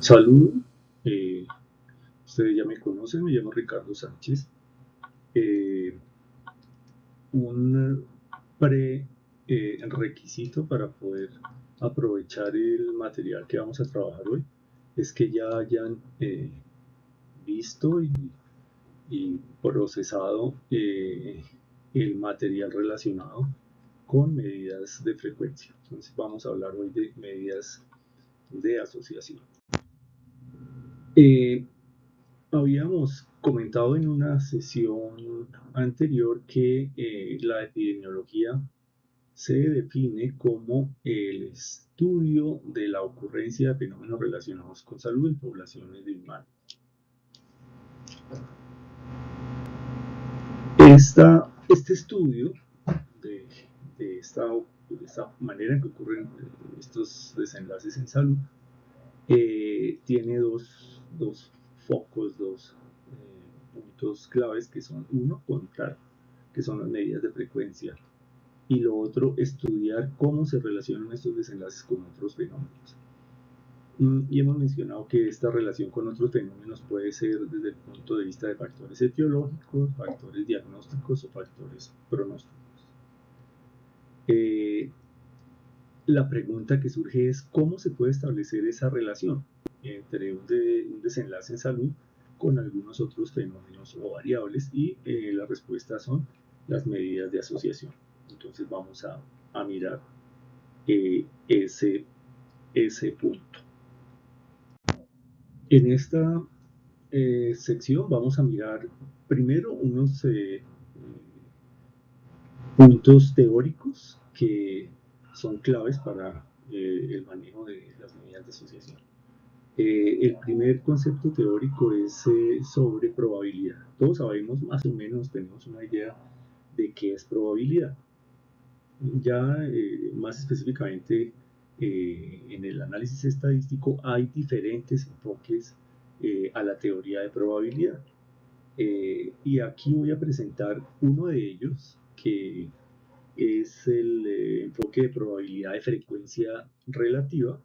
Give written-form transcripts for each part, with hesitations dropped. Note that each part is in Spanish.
Saludo, eh, ustedes ya me conocen, me llamo Ricardo Sánchez. Eh, un requisito para poder aprovechar el material que vamos a trabajar hoy es que ya hayan visto y procesado el material relacionado con medidas de frecuencia. Entonces vamos a hablar hoy de medidas de asociación. Eh, Habíamos comentado en una sesión anterior que la epidemiología se define como el estudio de la ocurrencia de fenómenos relacionados con salud en poblaciones de humanos. Este estudio de, de esta manera en que ocurren estos desenlaces en salud tiene dos focos, dos puntos claves que son uno, contar, que son las medidas de frecuencia, y lo otro, estudiar cómo se relacionan estos desenlaces con otros fenómenos. Y hemos mencionado que esta relación con otros fenómenos puede ser desde el punto de vista de factores etiológicos, factores diagnósticos o factores pronósticos. Eh, la pregunta que surge es cómo se puede establecer esa relación entre un desenlace en salud con algunos otros fenómenos o variables, y la respuesta son las medidas de asociación. Entonces vamos a mirar ese punto. En esta sección vamos a mirar primero unos puntos teóricos que son claves para el manejo de las medidas de asociación. El primer concepto teórico es sobre probabilidad. Todos sabemos, más o menos, tenemos una idea de qué es probabilidad. Ya más específicamente en el análisis estadístico hay diferentes enfoques a la teoría de probabilidad. Y aquí voy a presentar uno de ellos, que es el enfoque de probabilidad de frecuencia relativa,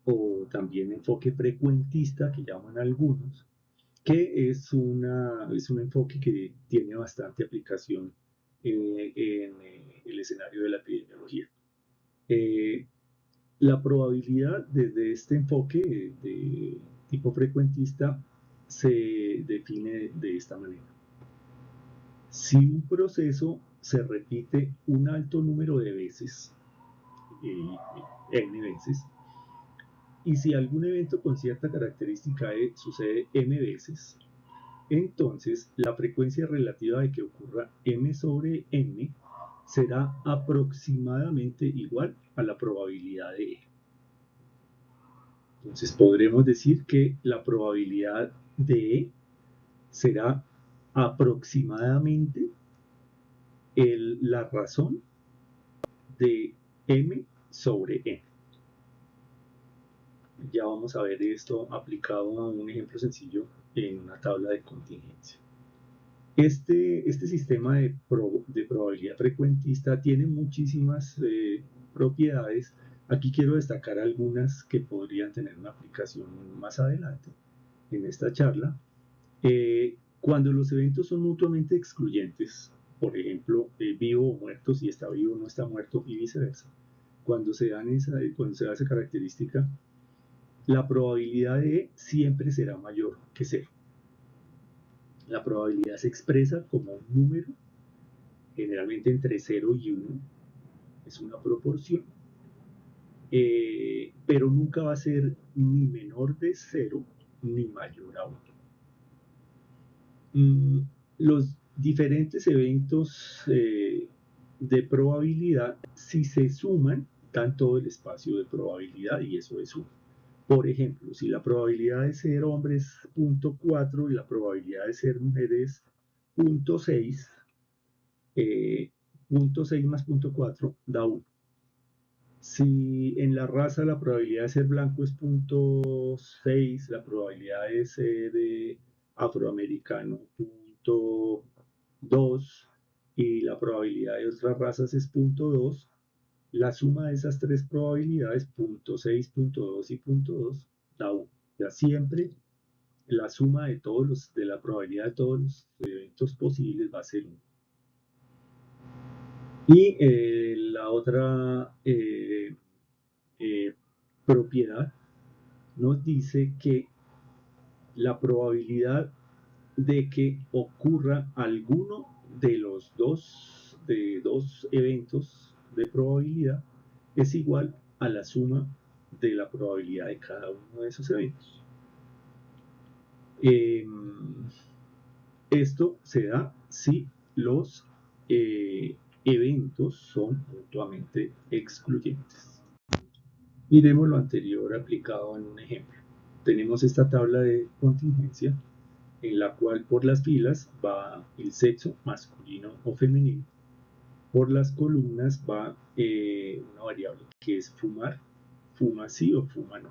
o también enfoque frecuentista, que llaman algunos, que es un enfoque que tiene bastante aplicación en el escenario de la epidemiología. Eh, la probabilidad desde este enfoque de tipo frecuentista se define de esta manera. Si un proceso se repite un alto número de veces, n veces, y si algún evento con cierta característica sucede m veces, entonces la frecuencia relativa de que ocurra m sobre n será aproximadamente igual a la probabilidad de e. Entonces podremos decir que la probabilidad de e será aproximadamente la razón de m sobre n. Ya vamos a ver esto aplicado a un ejemplo sencillo en una tabla de contingencia. Este sistema de probabilidad frecuentista tiene muchísimas propiedades. Aquí quiero destacar algunas que podrían tener una aplicación más adelante en esta charla. Cuando los eventos son mutuamente excluyentes, por ejemplo, vivo o muerto, si está vivo no está muerto, y viceversa, cuando se da esa característica, la probabilidad de E siempre será mayor que 0. La probabilidad se expresa como un número, generalmente entre 0 y 1, es una proporción, pero nunca va a ser ni menor de 0 ni mayor a 1. Los diferentes eventos de probabilidad, si se suman, dan todo el espacio de probabilidad, y eso es 1. Por ejemplo, si la probabilidad de ser hombre es 0.4 y la probabilidad de ser mujer es 0.6, 0.6 más 0.4 da 1. Si en la raza la probabilidad de ser blanco es 0.6, la probabilidad de ser afroamericano 0.2 y la probabilidad de otras razas es 0.2, la suma de esas tres probabilidades, 0.6, 0.2 y 0.2, da 1. Ya siempre la suma de la probabilidad de todos los eventos posibles va a ser 1. Y la otra propiedad nos dice que la probabilidad de que ocurra alguno de dos eventos de probabilidad es igual a la suma de la probabilidad de cada uno de esos eventos. Eh, Esto se da si los eventos son mutuamente excluyentes. Miremos lo anterior aplicado en un ejemplo. Tenemos esta tabla de contingencia en la cual por las filas va el sexo masculino o femenino. Por las columnas va una variable que es fumar, fuma sí o fuma no.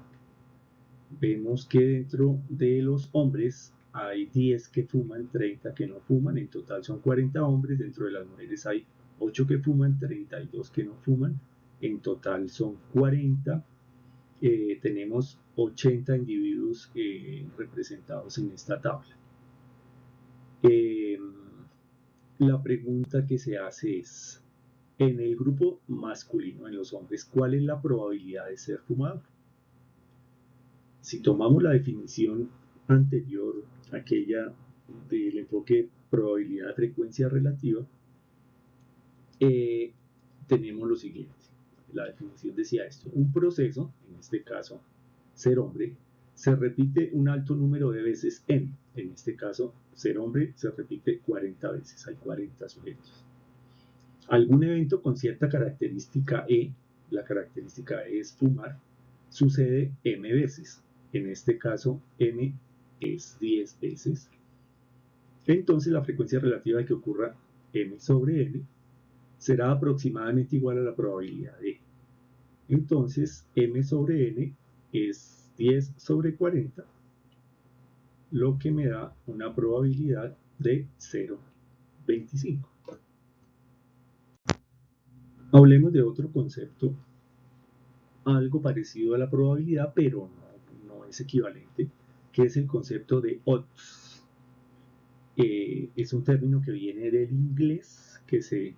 Vemos que dentro de los hombres hay 10 que fuman, 30 que no fuman, en total son 40 hombres, dentro de las mujeres hay 8 que fuman, 32 que no fuman, en total son 40. Tenemos 80 individuos representados en esta tabla. La pregunta que se hace es, en el grupo masculino, en los hombres, ¿cuál es la probabilidad de ser fumador? Si tomamos la definición anterior, aquella del enfoque probabilidad-frecuencia relativa, tenemos lo siguiente. La definición decía esto: un proceso, en este caso ser hombre, se repite un alto número de veces n. En este caso, ser hombre se repite 40 veces, hay 40 sujetos. Algún evento con cierta característica E, la característica E es fumar, sucede m veces. En este caso, m es 10 veces. Entonces, la frecuencia relativa de que ocurra m sobre n será aproximadamente igual a la probabilidad de E. Entonces, m sobre n es 10 sobre 40, lo que me da una probabilidad de 0,25. Hablemos de otro concepto, algo parecido a la probabilidad, pero no es equivalente, que es el concepto de odds. Es un término que viene del inglés, que se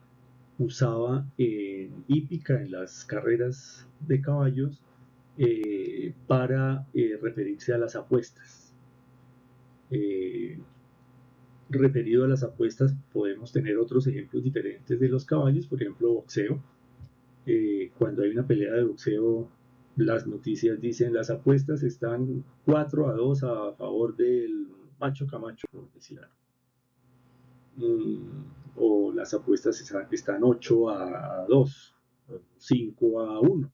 usaba en hípica, en las carreras de caballos, para referirse a las apuestas. Referido a las apuestas, podemos tener otros ejemplos diferentes de los caballos, por ejemplo, boxeo. Cuando hay una pelea de boxeo, las noticias dicen las apuestas están 4-2 a favor del Macho Camacho, por decir algo. O las apuestas están 8-2, 5-1.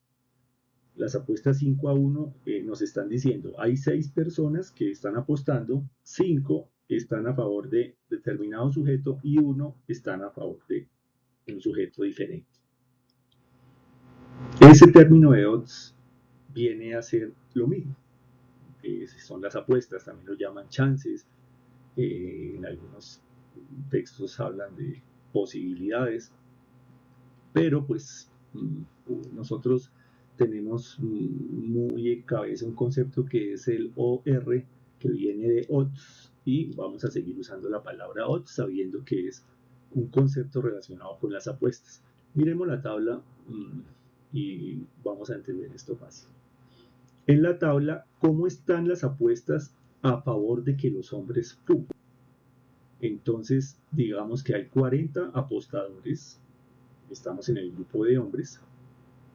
Las apuestas 5-1 nos están diciendo, hay 6 personas que están apostando, 5 están a favor de determinado sujeto y 1 están a favor de un sujeto diferente. Ese término de odds viene a ser lo mismo. Son las apuestas, también lo llaman chances. En algunos textos hablan de posibilidades, pero pues nosotros tenemos muy en cabeza un concepto que es el OR, que viene de odds, y vamos a seguir usando la palabra odds sabiendo que es un concepto relacionado con las apuestas. Miremos la tabla y vamos a entender esto fácil. En la tabla, ¿cómo están las apuestas a favor de que los hombres fumen? Entonces, digamos que hay 40 apostadores, estamos en el grupo de hombres,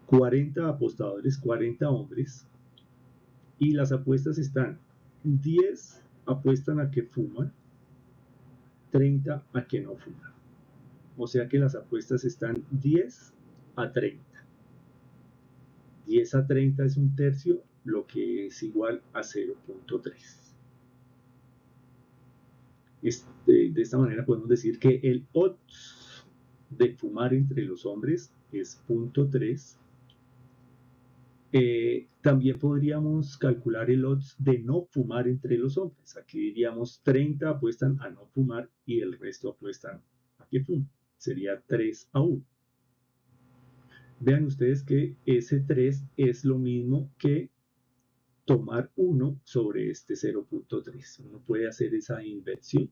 40 apostadores, 40 hombres, y las apuestas están: 10 apuestan a que fuman, 30 a que no fuman. O sea que las apuestas están 10-30. 10-30 es un tercio, lo que es igual a 0,3. De esta manera podemos decir que el odds de fumar entre los hombres es 0,3. También podríamos calcular el odds de no fumar entre los hombres. Aquí diríamos 30 apuestan a no fumar y el resto apuestan a que fumen. Sería 3-1. Vean ustedes que ese 3 es lo mismo que tomar 1 sobre este 0.3. Uno puede hacer esa inversión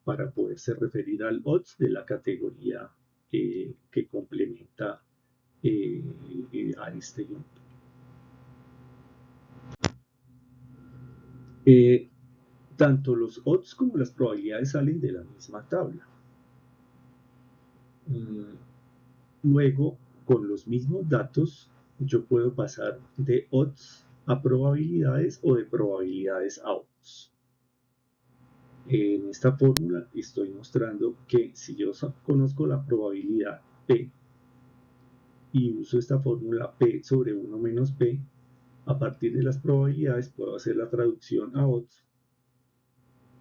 para poderse referir al odds de la categoría que complementa a este grupo. Tanto los odds como las probabilidades salen de la misma tabla. Luego, con los mismos datos, yo puedo pasar de odds a probabilidades o de probabilidades a odds. En esta fórmula estoy mostrando que si yo conozco la probabilidad P y uso esta fórmula P sobre 1 menos P, a partir de las probabilidades puedo hacer la traducción a odds.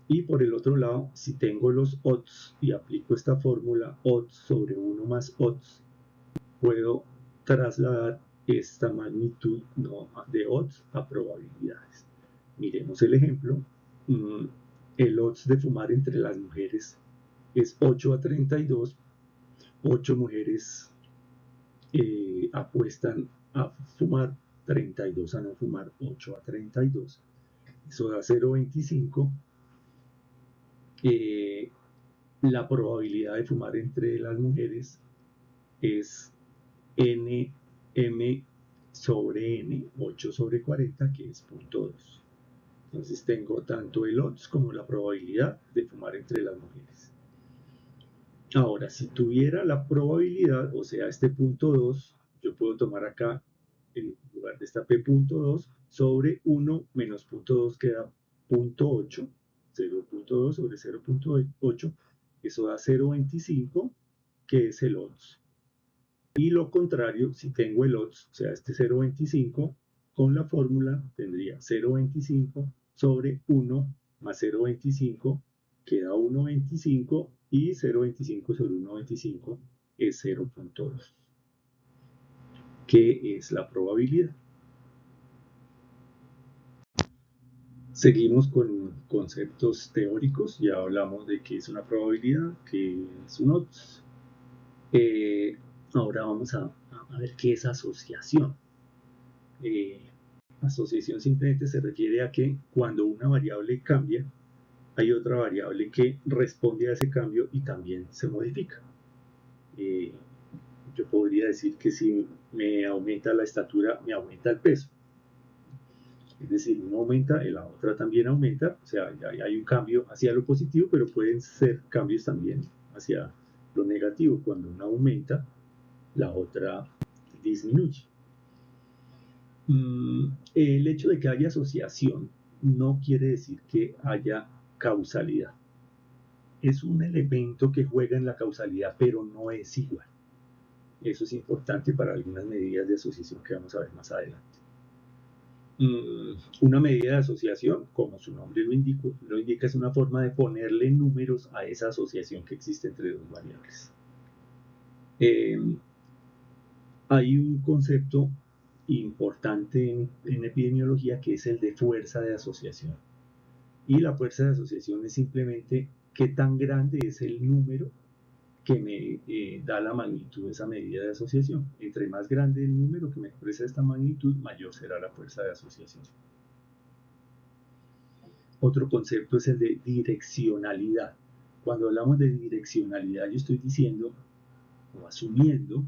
Y por el otro lado, si tengo los odds y aplico esta fórmula odds sobre 1 más odds, puedo trasladar esta magnitud de odds a probabilidades. Miremos el ejemplo. El odds de fumar entre las mujeres es 8 a 32. 8 mujeres apuestan a fumar, 32 a no fumar, 8 a 32. Eso da 0,25. La probabilidad de fumar entre las mujeres es nm sobre n, 8 sobre 40, que es 0.2. Entonces tengo tanto el odds como la probabilidad de fumar entre las mujeres. Ahora, si tuviera la probabilidad, o sea, este 0.2, yo puedo tomar acá, en lugar de esta p.2, sobre 1 menos 0.2 queda 0.8, 0.2 sobre 0.8, eso da 0.25, que es el odds. Y lo contrario, si tengo el odds, o sea, este 0.25, con la fórmula tendría 0.25 sobre 1 más 0.25, queda 1.25, y 0.25 sobre 1.25 es 0.2, que es la probabilidad. Seguimos con conceptos teóricos. Ya hablamos de qué es una probabilidad, qué es un odds. Ahora vamos a ver qué es asociación. Asociación simplemente se refiere a que cuando una variable cambia, hay otra variable que responde a ese cambio y también se modifica. Yo podría decir que si me aumenta la estatura, me aumenta el peso. Es decir, uno aumenta y la otra también aumenta, o sea, hay un cambio hacia lo positivo, pero pueden ser cambios también hacia lo negativo. Cuando una aumenta, la otra disminuye. El hecho de que haya asociación no quiere decir que haya causalidad. Es un elemento que juega en la causalidad, pero no es igual. Eso es importante para algunas medidas de asociación que vamos a ver más adelante. Una medida de asociación, como su nombre lo indica, es una forma de ponerle números a esa asociación que existe entre dos variables. Hay un concepto importante en epidemiología que es el de fuerza de asociación. Y la fuerza de asociación es simplemente qué tan grande es el número que me da la magnitud de esa medida de asociación. Entre más grande el número que me expresa esta magnitud, mayor será la fuerza de asociación. Otro concepto es el de direccionalidad. Cuando hablamos de direccionalidad, yo estoy diciendo o asumiendo,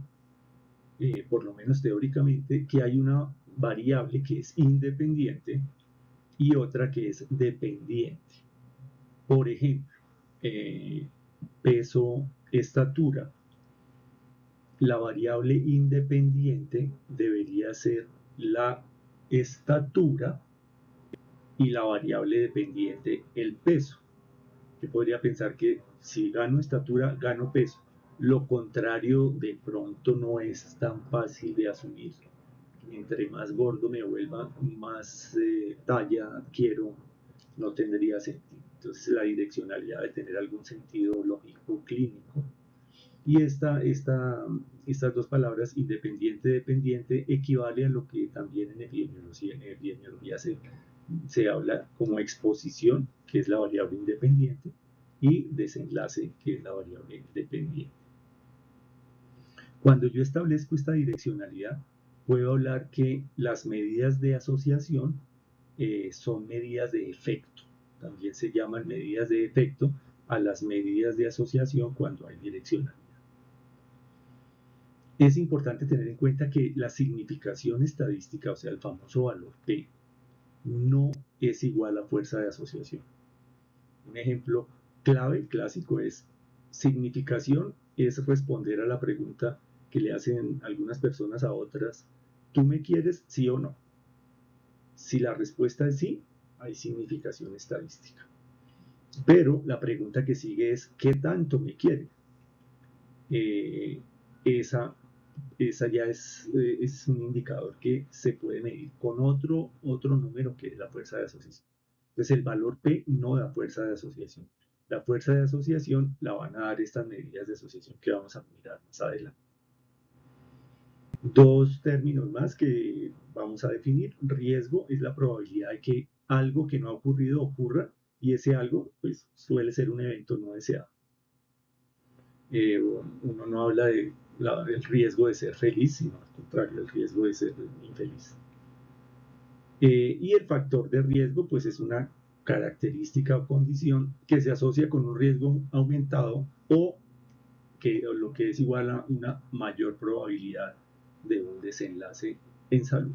por lo menos teóricamente, que hay una variable que es independiente y otra que es dependiente. Por ejemplo, peso, estatura. La variable independiente debería ser la estatura y la variable dependiente el peso. Yo podría pensar que si gano estatura, gano peso. Lo contrario de pronto no es tan fácil de asumir. Entre más gordo me vuelva, más talla adquiero, no tendría sentido. Entonces la direccionalidad debe tener algún sentido lógico clínico. Y estas dos palabras, independiente, dependiente, equivale a lo que también en epidemiología se habla como exposición, que es la variable independiente, y desenlace, que es la variable dependiente. Cuando yo establezco esta direccionalidad, puedo hablar que las medidas de asociación son medidas de efecto. También se llaman medidas de efecto a las medidas de asociación cuando hay direccionalidad. Es importante tener en cuenta que la significación estadística, o sea, el famoso valor P, no es igual a fuerza de asociación. Un ejemplo clave, clásico, es significación, es responder a la pregunta que le hacen algunas personas a otras: ¿tú me quieres, sí o no? Si la respuesta es sí, hay significación estadística. Pero la pregunta que sigue es: ¿qué tanto me quiere? Esa ya es un indicador que se puede medir con otro número, que es la fuerza de asociación. Entonces el valor P no da fuerza de asociación. La fuerza de asociación la van a dar estas medidas de asociación que vamos a mirar más adelante. Dos términos más que vamos a definir. Riesgo es la probabilidad de que algo que no ha ocurrido ocurra, y ese algo pues suele ser un evento no deseado. Uno no habla del riesgo de ser feliz, sino al contrario, el riesgo de ser infeliz. Y el factor de riesgo pues es una característica o condición que se asocia con un riesgo aumentado o lo que es igual a una mayor probabilidad de un desenlace en salud.